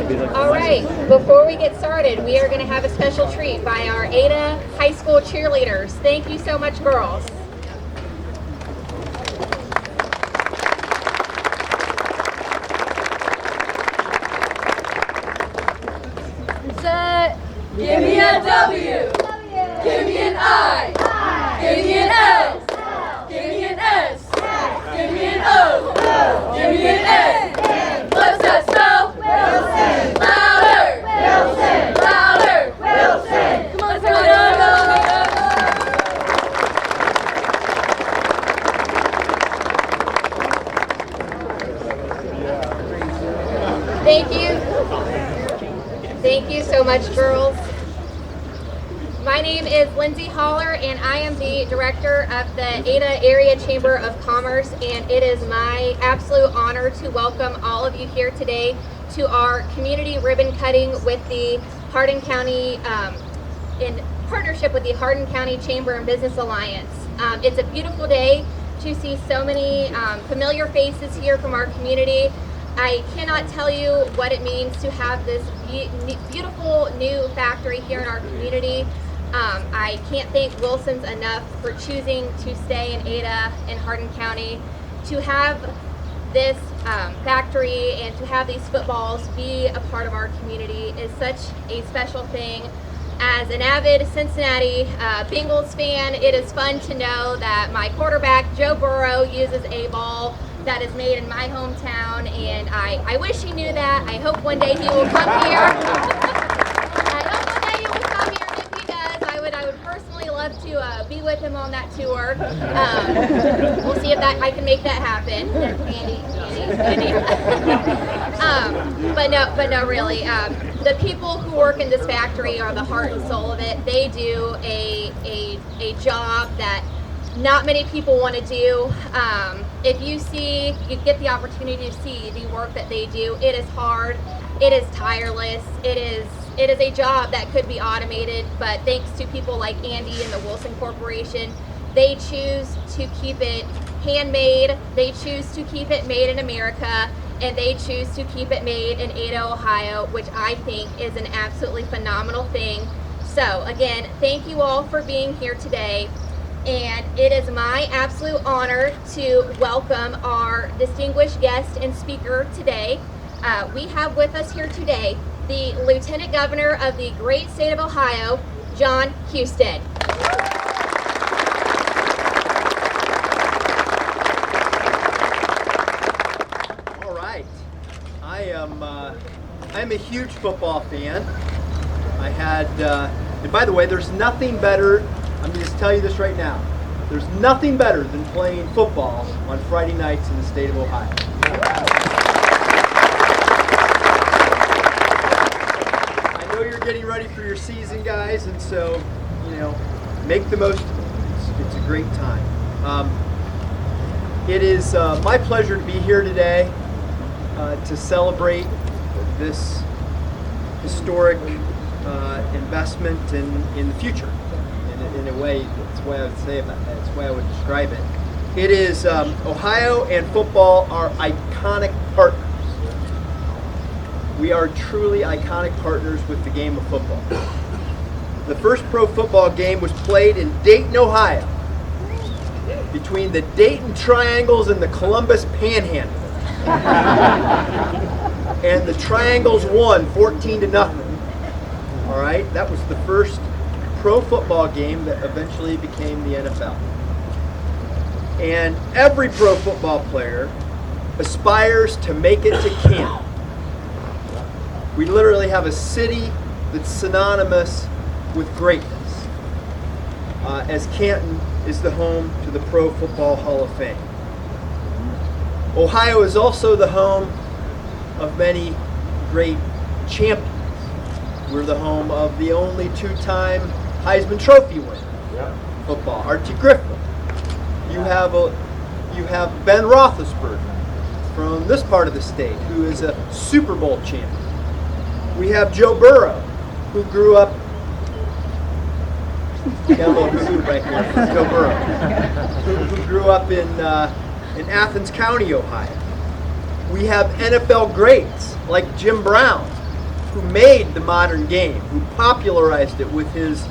All right, before we get started, we are going to have a special treat by our Ada High School cheerleaders. Thank you so much, girls. Give me a W. Give me an I. Give me an L. Give me an S. Give me an O. Give me an N. What's that spell? Wilson. Louder. Wilson. Louder. Wilson. Come on, Thank you. Thank you so much, girls. My name is Lindsay Holler, and I am the director of the Ada Area Chamber of Commerce, and it is my absolute honor to welcome all of you here today to our community ribbon cutting with the Hardin County, in partnership with the Hardin County Chamber and Business Alliance. It's a beautiful day to see so many familiar faces here from our community. I cannot tell you what it means to have this beautiful new factory here in our community. I can't thank Wilson's enough for choosing to stay in Ada and Hardin County. To have this factory and to have these footballs be a part of our community is such a special thing. As an avid Cincinnati Bengals fan, it is fun to know that my quarterback, Joe Burrow, uses a ball that is made in my hometown, and I wish he knew that. I hope one day he will come here. I hope one day he will come here, and if he does, I would personally love to be with him on that tour. We'll see if I can make that happen. Andy. But no, really. The people who work in this factory are the heart and soul of it. They do a job that not many people want to do. If you get the opportunity to see the work that they do, it is hard, it is tireless, it is a job that could be automated, but thanks to people like Andy and the Wilson Corporation, they choose to keep it handmade, they choose to keep it made in America, and they choose to keep it made in Ada, Ohio, which I think is an absolutely phenomenal thing. So again, thank you all for being here today. And it is my absolute honor to welcome our distinguished guest and speaker today. We have with us here today the Lieutenant Governor of the great state of Ohio, Jon Husted. All right, I'm a huge football fan. And by the way, there's nothing better. I'm going to just tell you this right now. There's nothing better than playing football on Friday nights in the state of Ohio. I know you're getting ready for your season, guys, and so, make the most of it. It's a great time. It is my pleasure to be here today to celebrate this historic investment in the future. In a way, that's the way I would say about that. That's the way I would describe it. It is Ohio and football are iconic partners. We are truly iconic partners with the game of football. The first pro football game was played in Dayton, Ohio, between the Dayton Triangles and the Columbus Panhandle. And the Triangles won 14-0. All right, that was the first pro football game that eventually became the NFL. And every pro football player aspires to make it to Canton. We literally have a city that's synonymous with greatness, as Canton is the home to the Pro Football Hall of Fame. Ohio is also the home of many great champions. We're the home of the only two-time Heisman Trophy winner, football, Archie Griffin. You have Ben Roethlisberger from this part of the state, who is a Super Bowl champion. We have Joe Burrow, who grew up. Got a little suit right here. Joe Burrow, who grew up in Athens County, Ohio. We have NFL greats like Jim Brown, who made the modern game, who popularized it with his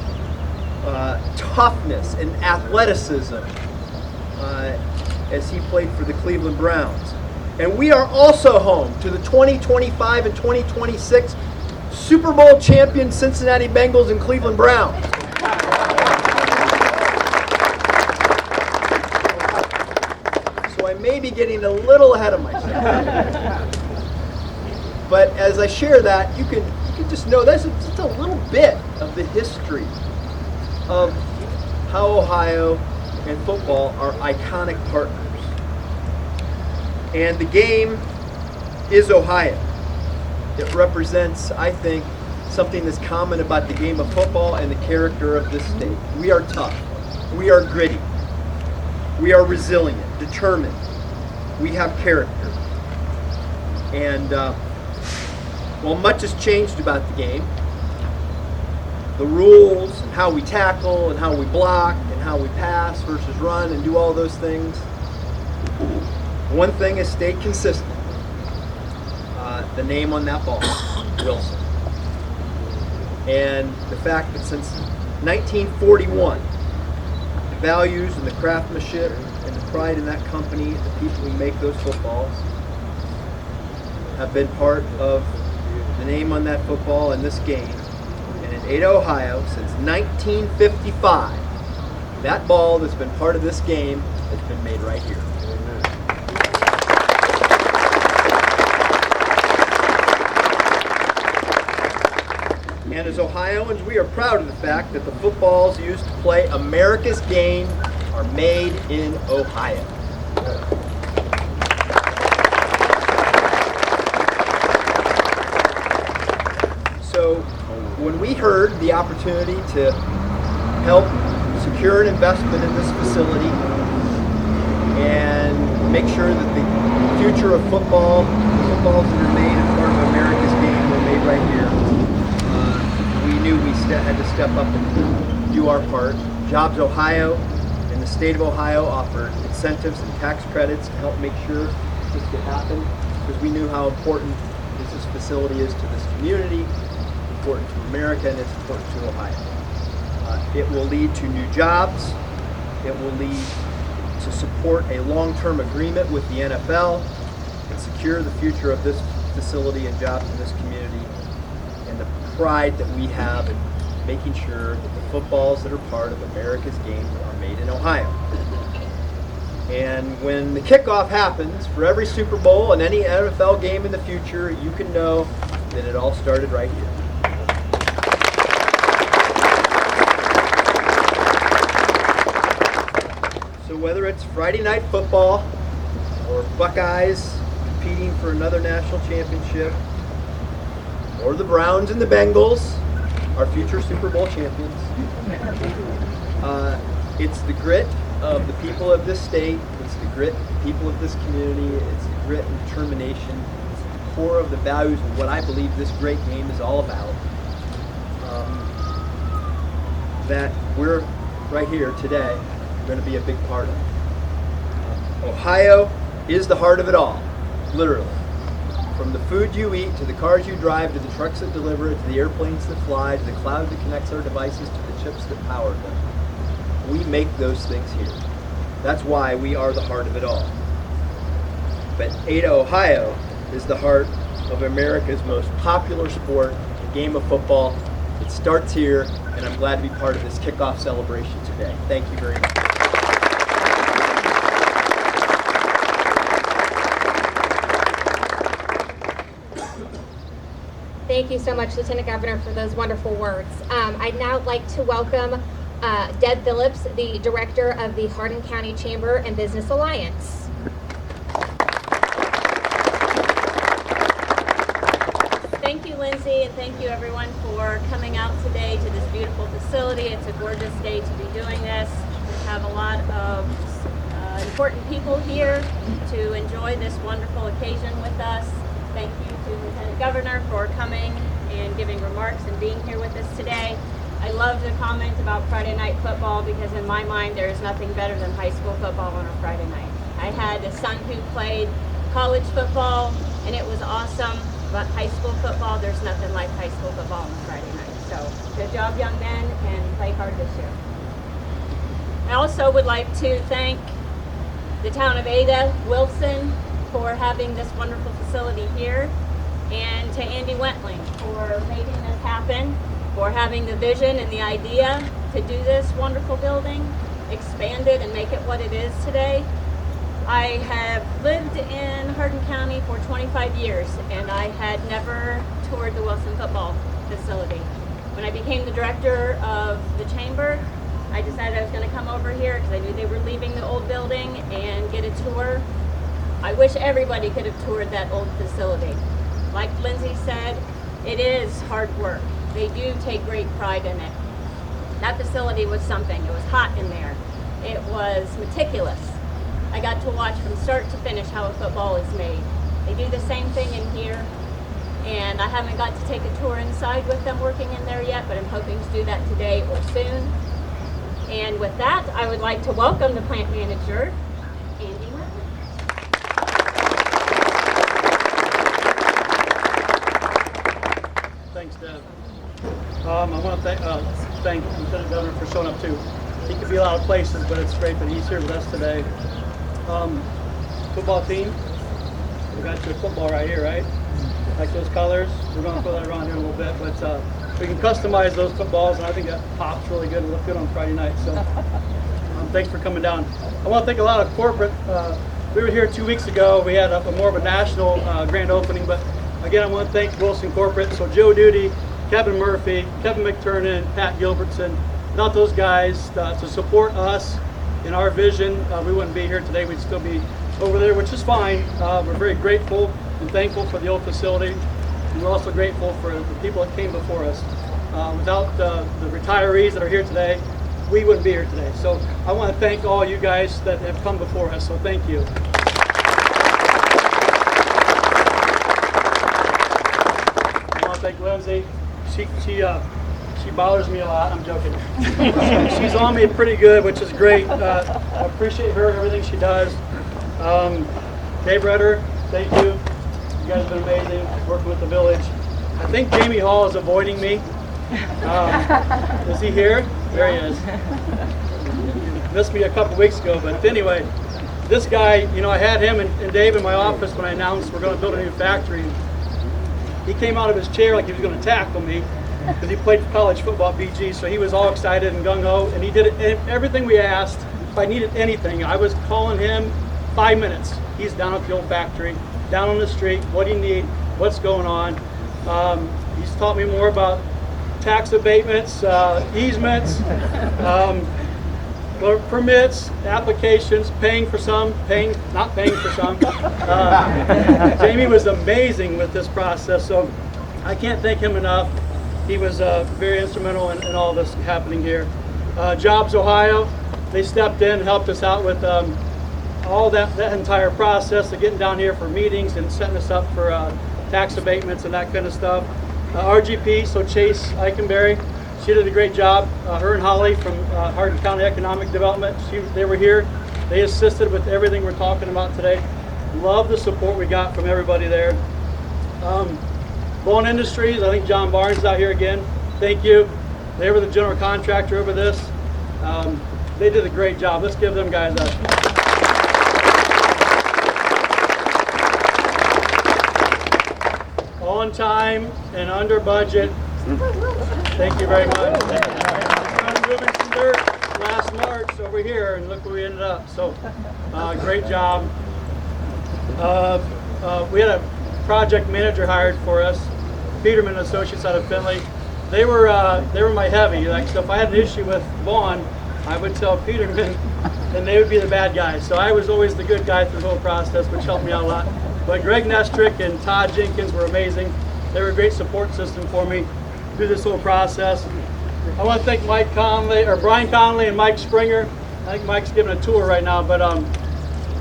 toughness and athleticism as he played for the Cleveland Browns. And we are also home to the 2025 and 2026 Super Bowl champion Cincinnati Bengals and Cleveland Browns. So I may be getting a little ahead of myself. But as I share that, you can just know that's just a little bit of the history of how Ohio and football are iconic partners. And the game is Ohio. It represents, I think, something that's common about the game of football and the character of this state. We are tough. We are gritty. We are resilient, determined. We have character. And while much has changed about the game, the rules and how we tackle and how we block and how we pass versus run and do all those things, one thing has stayed consistent. The name on that ball, Wilson. And the fact that since 1941, the values and the craftsmanship and the pride in that company, the people who make those footballs, have been part of the name on that football and this game. And in Ada, Ohio, since 1955, that ball that's been part of this game has been made right here. And as Ohioans, we are proud of the fact that the footballs used to play America's game are made in Ohio. So when we heard the opportunity to help secure an investment in this facility and make sure that the future of football, the footballs that are made as part of America's game were made right here, we knew we had to step up and do our part. Jobs Ohio and the state of Ohio offered incentives and tax credits to help make sure this could happen, because we knew how important this facility is to this community, important to America, and it's important to Ohio. It will lead to new jobs. It will lead to support a long-term agreement with the NFL and secure the future of this facility and jobs in this community, and the pride that we have in making sure that the footballs that are part of America's game are made in Ohio. And when the kickoff happens for every Super Bowl and any NFL game in the future, you can know that it all started right here. So whether it's Friday Night Football or Buckeyes competing for another national championship, or the Browns and the Bengals, our future Super Bowl champions, it's the grit of the people of this state, it's the grit of the people of this community, it's the grit and determination, it's the core of the values of what I believe this great game is all about, that we're right here today going to be a big part of. Ohio is the heart of it all, literally. From the food you eat, to the cars you drive, to the trucks that deliver it, to the airplanes that fly, to the cloud that connects our devices, to the chips that power them. We make those things here. That's why we are the heart of it all. But Ada, Ohio is the heart of America's most popular sport, the game of football. It starts here, and I'm glad to be part of this kickoff celebration today. Thank you very much. Thank you so much, Lieutenant Governor, for those wonderful words. I'd now like to welcome Deb Phillips, the Director of the Hardin County Chamber and Business Alliance. Thank you, Lindsay, and thank you everyone for coming out today to this beautiful facility. It's a gorgeous day to be doing this. We have a lot of important people here to enjoy this wonderful occasion with us. Thank you to Lieutenant Governor for coming and giving remarks and being here with us today. I love the comment about Friday night football, because in my mind there is nothing better than high school football on a Friday night. I had a son who played college football, and it was awesome. about high school football, there's nothing like high school football on Friday night. So good job, young men, and play hard this year. I also would like to thank the town of Ada, Wilson, for having this wonderful facility here, and to Andy Wentling for making this happen, for having the vision and the idea to do this wonderful building, expand it and make it what it is today. I have lived in Hardin County for 25 years, and I had never toured the Wilson football facility. When I became the director of the chamber, I decided I was going to come over here because I knew they were leaving the old building and get a tour. I wish everybody could have toured that old facility. Like Lindsay said, it is hard work. They do take great pride in it. That facility was something. It was hot in there. It was meticulous. I got to watch from start to finish how a football is made. They do the same thing in here, and I haven't got to take a tour inside with them working in there yet, but I'm hoping to do that today or soon. And with that, I would like to welcome the plant manager, Andy Wentling. Thanks, Deb. I want to thank Lieutenant Governor for showing up too. He could be a lot of places, but it's great that he's here with us today. Football team, we got your football right here, right? Like those colors. We're going to throw that around here in a little bit, but we can customize those footballs, and I think that pops really good and look good on Friday night. So thanks for coming down. I want to thank a lot of corporate. We were here 2 weeks ago. We had more of a national grand opening, but again, I want to thank Wilson Corporate. So Joe Duty, Kevin Murphy, Kevin McTurnan, Pat Gilbertson. Without those guys to support us in our vision, we wouldn't be here today. We'd still be over there, which is fine. We're very grateful and thankful for the old facility. And we're also grateful for the people that came before us. Without the retirees that are here today, we wouldn't be here today. So I want to thank all you guys that have come before us. So thank you. I want to thank Lindsay. She bothers me a lot. I'm joking. She's on me pretty good, which is great. I appreciate her, everything she does. Dave Redder, thank you. You guys have been amazing working with the village. I think Jamie Hall is avoiding me. Is he here? There he is. He missed me a couple weeks ago, but anyway, this guy, you know, I had him and Dave in my office when I announced we're going to build a new factory. He came out of his chair like he was going to tackle me, because he played college football at BG, so he was all excited and gung-ho, and he did everything we asked. If I needed anything, I was calling him 5 minutes. He's down at the old factory, down on the street. What do you need? What's going on? He's taught me more about tax abatements, easements, permits, applications, paying for some, not paying for some. Jamie was amazing with this process, so I can't thank him enough. He was very instrumental in all this happening here. Jobs Ohio, they stepped in and helped us out with all that entire process of getting down here for meetings and setting us up for tax abatements and that kind of stuff. RGP, so Chase Eikenberry, she did a great job. Her and Holly from Hardin County Economic Development, they were here. They assisted with everything we're talking about today. Love the support we got from everybody there. Bowen Industries, I think John Barnes is out here again. Thank you. They were the general contractor over this. They did a great job. Let's give them guys a... On time and under budget. Thank you very much. I'm moving some dirt last March over here, and look where we ended up. So, great job. We had a project manager hired for us, Peterman Associates out of Findlay. They were my heavy. Like, so if I had an issue with Vaughn, I would tell Peterman, and they would be the bad guys. So I was always the good guy through the whole process, which helped me out a lot. But Greg Nestrick and Todd Jenkins were amazing. They were a great support system for me through this whole process. I want to thank Brian Conley and Mike Springer. I think Mike's giving a tour right now, but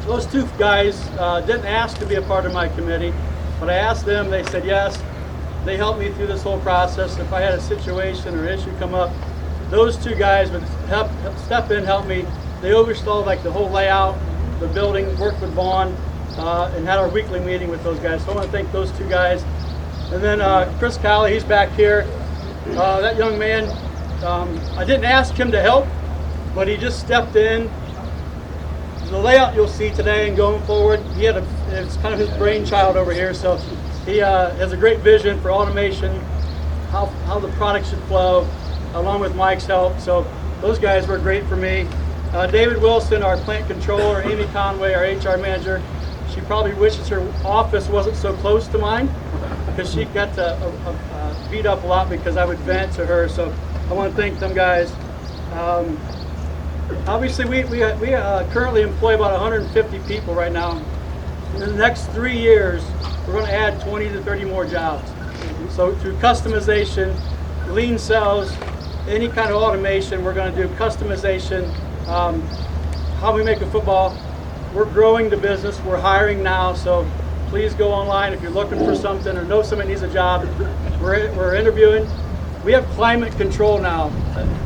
those two guys didn't ask to be a part of my committee, but I asked them, they said yes. They helped me through this whole process. If I had a situation or issue come up, those two guys would step in, help me. They oversaw like the whole layout, the building, worked with Vaughn, and had our weekly meeting with those guys. So I want to thank those two guys. And then Chris Cowley, he's back here. That young man, I didn't ask him to help, but he just stepped in. The layout you'll see today and going forward, it's kind of his brainchild over here. So he has a great vision for automation, how the product should flow, along with Mike's help. So those guys were great for me. David Wilson, our plant controller, Amy Conway, our HR manager. She probably wishes her office wasn't so close to mine because she got beat up a lot because I would vent to her. So I want to thank them guys. Obviously, we currently employ about 150 people right now. In the next 3 years, we're going to add 20 to 30 more jobs. So through customization, lean cells, any kind of automation, we're going to do customization, how we make a football. We're growing the business. We're hiring now, so please go online if you're looking for something or know somebody needs a job. We're interviewing. We have climate control now.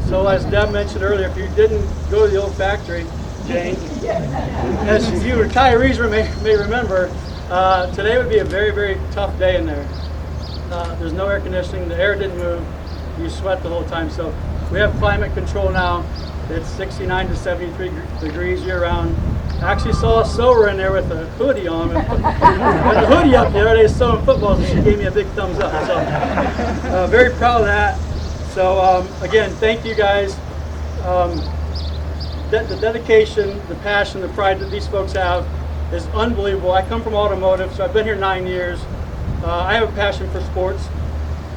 So as Deb mentioned earlier, if you didn't go to the old factory, Jane, as you retirees may remember, today would be a very, very tough day in there. There's no air conditioning. The air didn't move. You sweat the whole time. So we have climate control now. It's 69 to 73 degrees year round. I actually saw a sewer in there with a hoodie on. With the hoodie up the other day sewing footballs, and she gave me a big thumbs up. So very proud of that. So again, thank you guys. The dedication, the passion, the pride that these folks have is unbelievable. I come from automotive, so I've been here 9 years. I have a passion for sports.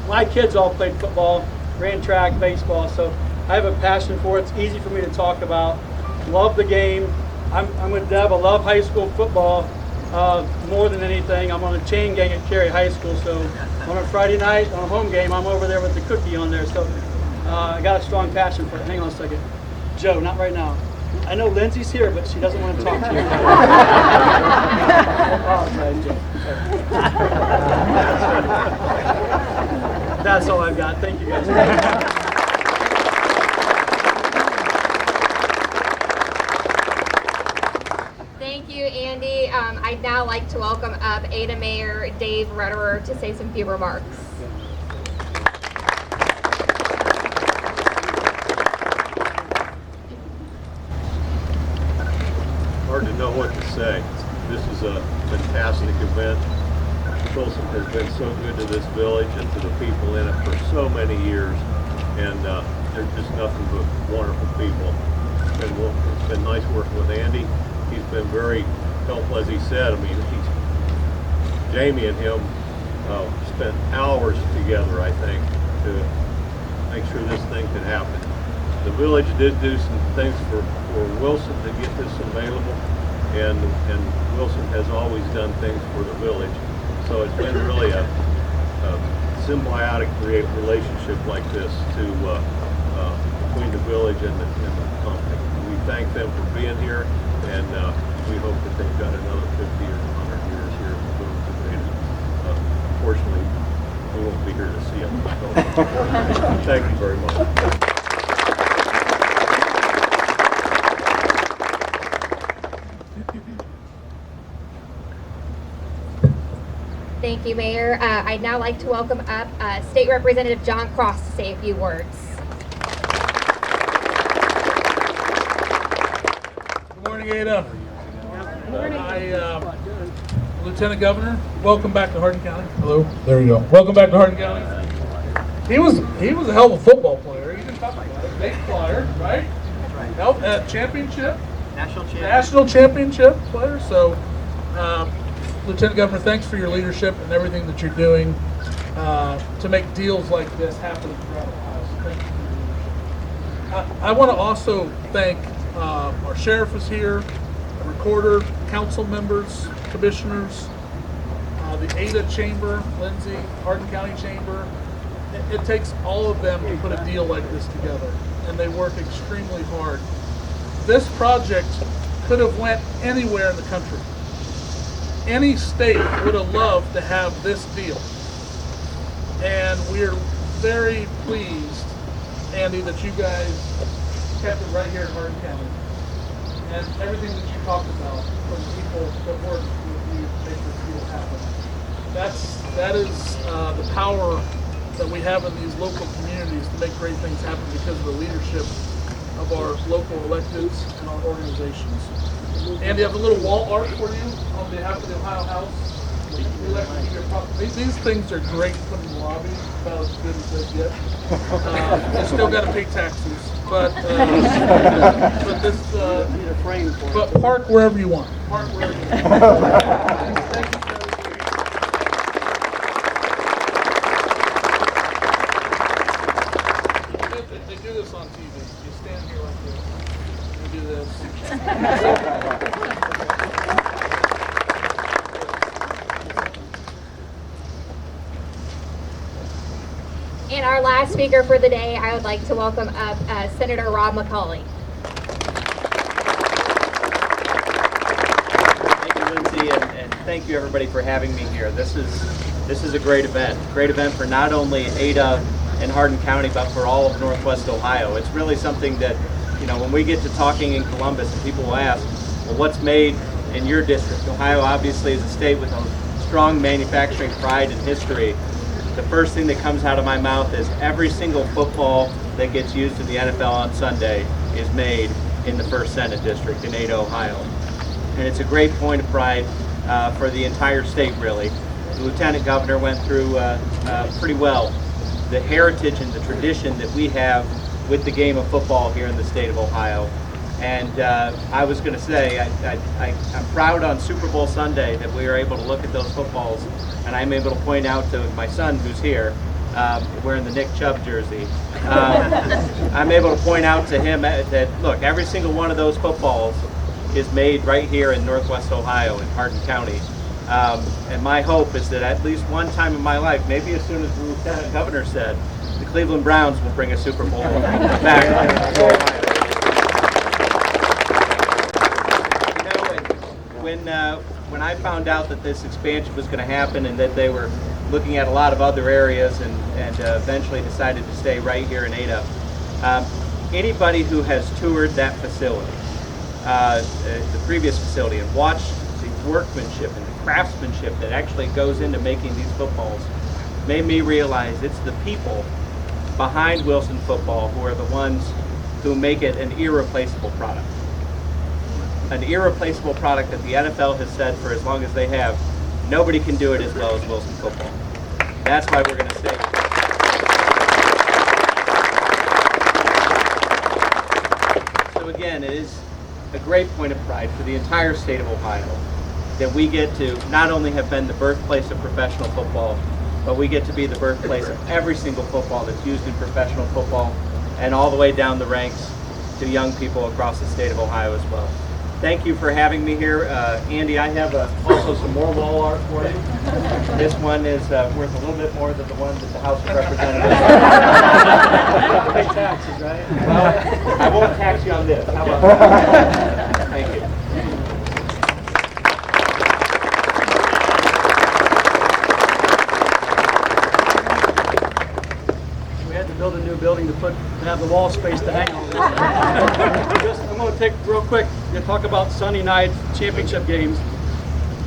My kids all played football, ran track, baseball, so I have a passion for it. It's easy for me to talk about. Love the game. I'm with Deb. I love high school football more than anything. I'm on a chain gang at Cary High School, so on a Friday night, on a home game, I'm over there with the cookie on there. So I got a strong passion for it. Hang on a second. Joe, not right now. I know Lindsay's here, but she doesn't want to talk to you. That's all I've got. Thank you guys. Thank you, Andy. I'd now like to welcome up Ada Mayor Dave Rutterer to say some few remarks. Hard to know what to say. This is a fantastic event. Wilson has been so good to this village and to the people in it for so many years, and they're just nothing but wonderful people. It's been nice working with Andy. He's been very helpful, as he said. I mean, Jamie and him spent hours together, I think, to make sure this thing could happen. The village did do some things for Wilson to get this available, and Wilson has always done things for the village. So it's been really a symbiotic relationship like this between the village and the company. We thank them for being here, and we hope that they've got another 50 or 100 years here in the village. Unfortunately, we won't be here to see them. So, thank you very much. Thank you, Mayor. I'd now like to welcome up State Representative John Cross to say a few words. Good morning, Ada. Lieutenant Governor, welcome back to Hardin County. Hello. There you go. Welcome back to Hardin County. He was a hell of a football player. He didn't talk about it. Big flyer, right? Championship. National championship player. So, Lieutenant Governor, thanks for your leadership and everything that you're doing to make deals like this happen throughout Ohio. So thank you for your leadership. I want to also thank our sheriff is here, the recorder, council members, commissioners, the Ada Chamber, Lindsay, Hardin County Chamber. It takes all of them to put a deal like this together, and they work extremely hard. This project could have went anywhere in the country. Any state would have loved to have this deal. And we're very pleased, Andy, that you guys kept it right here in Hardin County. And everything that you talked about for the people that work with you to make this deal happen. that is the power that we have in these local communities to make great things happen because of the leadership of our local electeds and our organizations. Andy, I have a little wall art for you on behalf of the Ohio House. These things are great to put in the lobby, about as good as they get. You still got to pay taxes, but but park wherever you want. Park wherever you want. Thank you. They do this on TV. You stand here like this. You do this. And our last speaker for the day, I would like to welcome up Senator Rob McCauley. Thank you, Lindsay, and thank you everybody for having me here. This is a great event for not only Ada and Hardin County, but for all of Northwest Ohio. It's really something that, you know, when we get to talking in Columbus and people will ask, well, what's made in your district? Ohio obviously is a state with a strong manufacturing pride and history. The first thing that comes out of my mouth is every single football that gets used in the NFL on Sunday is made in the 1st Senate District in Ada, Ohio. And it's a great point of pride for the entire state, really. The Lieutenant Governor went through pretty well the heritage and the tradition that we have with the game of football here in the state of Ohio. And I was going to say, I'm proud on Super Bowl Sunday that we were able to look at those footballs, and I'm able to point out to my son who's here, wearing the Nick Chubb jersey. I'm able to point out to him that, look, every single one of those footballs is made right here in Northwest Ohio in Hardin County. And my hope is that at least one time in my life, maybe as soon as the Lieutenant Governor said, the Cleveland Browns will bring a Super Bowl back to Ohio. When I found out that this expansion was going to happen and that they were looking at a lot of other areas and eventually decided to stay right here in Ada, anybody who has toured that facility, the previous facility, and watched the workmanship and the craftsmanship that actually goes into making these footballs made me realize it's the people behind Wilson Football who are the ones who make it an irreplaceable product. An irreplaceable product that the NFL has said for as long as they have, nobody can do it as well as Wilson Football. That's why we're going to stay. So again, it is a great point of pride for the entire state of Ohio that we get to not only have been the birthplace of professional football, but we get to be the birthplace of every single football that's used in professional football and all the way down the ranks to young people across the state of Ohio as well. Thank you for having me here. Andy, I have also some more wall art for you. This one is worth a little bit more than the one that the House of Representatives. Pay taxes, right? Well, I won't tax you on this. How about that? Thank you. We had to build a new building to have the wall space to hang on. I'm going to take real quick and talk about Sunday night championship games.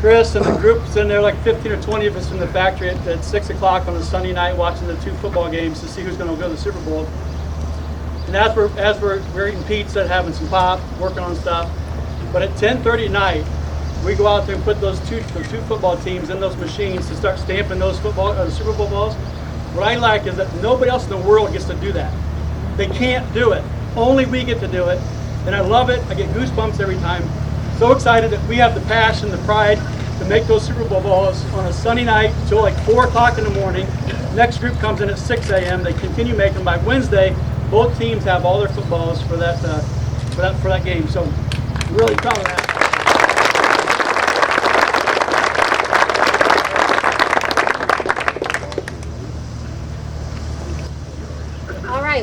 Chris and the group sitting there, like 15 or 20 of us in the factory at 6 o'clock on a Sunday night watching the 2 football games to see who's going to go to the Super Bowl. And as we're eating pizza, having some pop, working on stuff. But at 10:30 at night, we go out there and put those two football teams in those machines to start stamping those Super Bowl balls. What I like is that nobody else in the world gets to do that. They can't do it. Only we get to do it. And I love it. I get goosebumps every time. So excited that we have the passion, the pride to make those Super Bowl balls on a Sunday night until like 4 o'clock in the morning. Next group comes in at 6 a.m. They continue making them. By Wednesday, both teams have all their footballs for that game. So I'm really proud of that.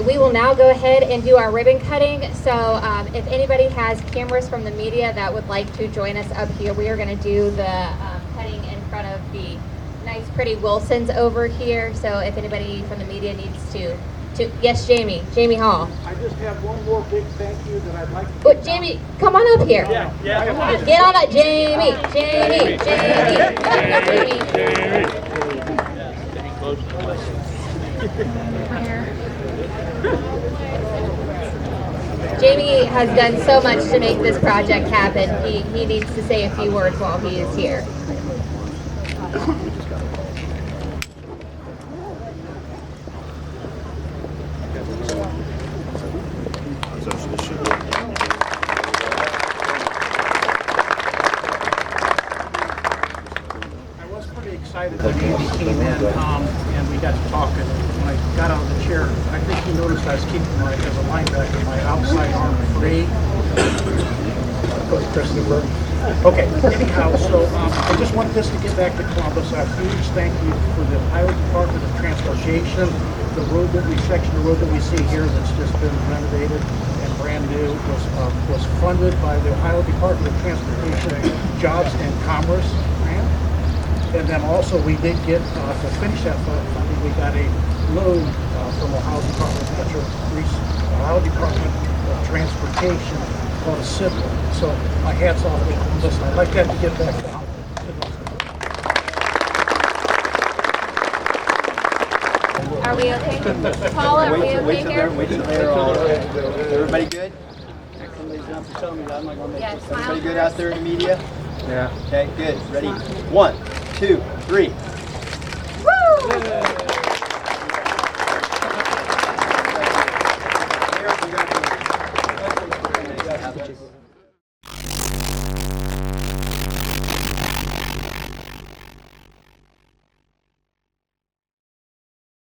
We will now go ahead and do our ribbon cutting. So if anybody has cameras from the media that would like to join us up here, we are going to do the cutting in front of the nice pretty Wilsons over here. So if anybody from the media needs to yes, Jamie Hall. I just have one more big thank you that I'd like to But Jamie, come on up here. Yeah. Get on up, Jamie. Jamie has done so much to make this project happen. He needs to say a few words while he is here. I was pretty excited when Andy came in, and we got to talking. When I got out of the chair, I think he noticed I was keeping my, as a linebacker, my outside arm free. Coach Chris Newberg. Okay, anyhow, so I just want this to get back to Columbus. A huge thank you for the Ohio Department of Transportation. The road that section of road that we see here that's just been renovated and brand new was funded by the Ohio Department of Transportation Jobs and Commerce grant. And then also we did get, to finish that funding, we got a loan from Ohio Department of Transportation called a SIP. So my hat's off to Columbus. I'd like that to get back down. Are we okay? Paul, are we okay here? Wait till they're all. Everybody good? Somebody's going to tell me that I'm not going to make Yes, this. smile Everybody good first. out there in the media? Yeah. Okay, good. Ready? 1, 2, 3. Woo!